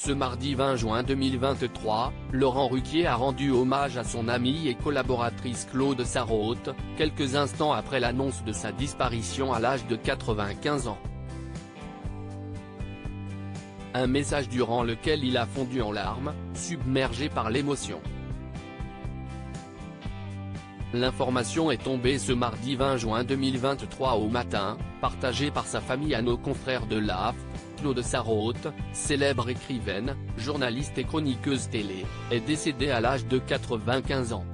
Ce mardi 20 juin 2023, Laurent Ruquier a rendu hommage à son amie et collaboratrice Claude Sarraute, quelques instants après l'annonce de sa disparition à l'âge de 95 ans. Un message durant lequel il a fondu en larmes, submergé par l'émotion. L'information est tombée ce mardi 20 juin 2023 au matin, partagée par sa famille à nos confrères de l'AFP. Claude Sarraute, célèbre écrivaine, journaliste et chroniqueuse télé, est décédée à l'âge de 95 ans.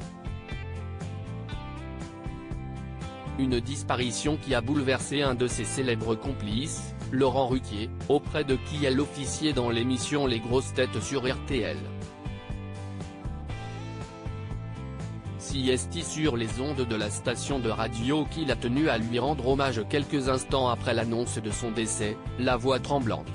Une disparition qui a bouleversé un de ses célèbres complices, Laurent Ruquier, auprès de qui elle officiait dans l'émission Les Grosses Têtes sur RTL. CST sur les ondes de la station de radio qu'il a tenu à lui rendre hommage quelques instants après l'annonce de son décès, la voix tremblante.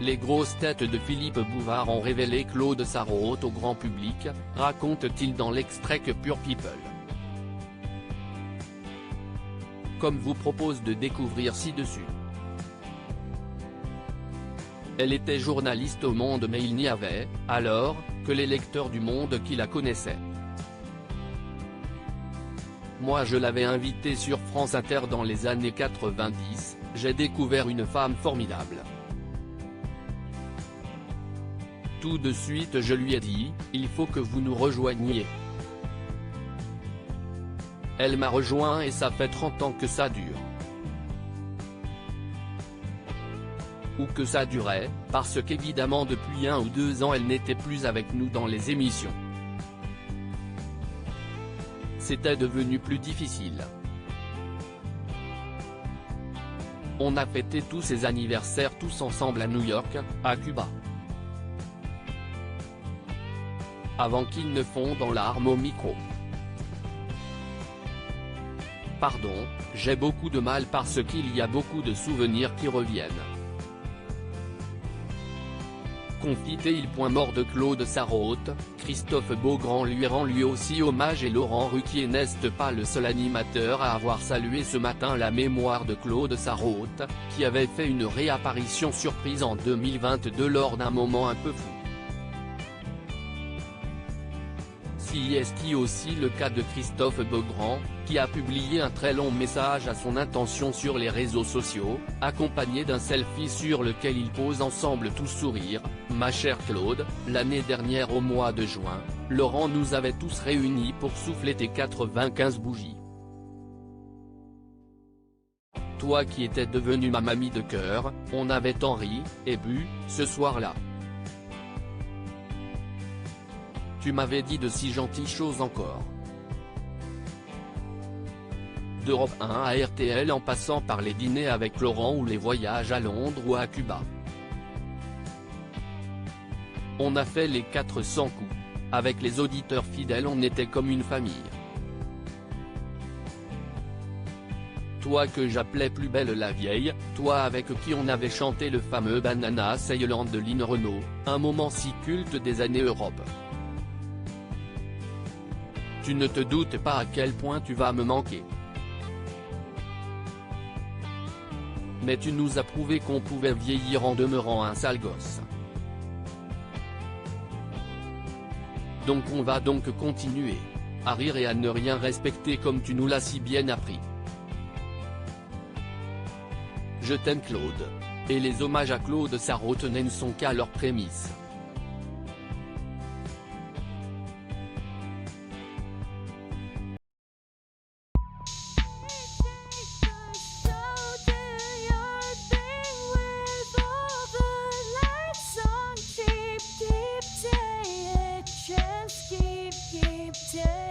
Les grosses têtes de Philippe Bouvard ont révélé Claude Sarraute au grand public, raconte-t-il dans l'extrait que Pure People comme vous propose de découvrir ci-dessus. Elle était journaliste au Monde mais il n'y avait, alors, que les lecteurs du Monde qui la connaissaient. Moi je l'avais invitée sur France Inter dans les années 90, j'ai découvert une femme formidable. Tout de suite je lui ai dit, il faut que vous nous rejoigniez. Elle m'a rejoint et ça fait 30 ans que ça dure. Ou que ça durait, parce qu'évidemment depuis 1 ou 2 ans elle n'était plus avec nous dans les émissions. C'était devenu plus difficile. On a fêté tous ses anniversaires tous ensemble à New York, à Cuba. Avant qu'il ne fonde en larmes au micro. Pardon, j'ai beaucoup de mal parce qu'il y a beaucoup de souvenirs qui reviennent. Confie-t-il. Mort de Claude Sarraute, Christophe Beaugrand lui rend lui aussi hommage et Laurent Ruquier n'est pas le seul animateur à avoir salué ce matin la mémoire de Claude Sarraute, qui avait fait une réapparition surprise en 2022 lors d'un moment un peu fou. CST aussi le cas de Christophe Beaugrand, qui a publié un très long message à son intention sur les réseaux sociaux, accompagné d'un selfie sur lequel ils posent ensemble tous sourire. Ma chère Claude, l'année dernière au mois de juin, Laurent nous avait tous réunis pour souffler tes 95 bougies. Toi qui étais devenue ma mamie de cœur, on avait tant ri, et bu, ce soir-là. Tu m'avais dit de si gentilles choses encore. D'Europe 1 à RTL en passant par les dîners avec Laurent ou les voyages à Londres ou à Cuba. On a fait les 400 coups. Avec les auditeurs fidèles on était comme une famille. Toi que j'appelais plus belle la vieille, toi avec qui on avait chanté le fameux Banana Island de Lynn Renaud, un moment si culte des années Europe. Tu ne te doutes pas à quel point tu vas me manquer. Mais tu nous as prouvé qu'on pouvait vieillir en demeurant un sale gosse. Donc on va donc continuer à rire et à ne rien respecter comme tu nous l'as si bien appris. Je t'aime Claude. Et les hommages à Claude Sarraute ne sont qu'à leur prémisse. Keep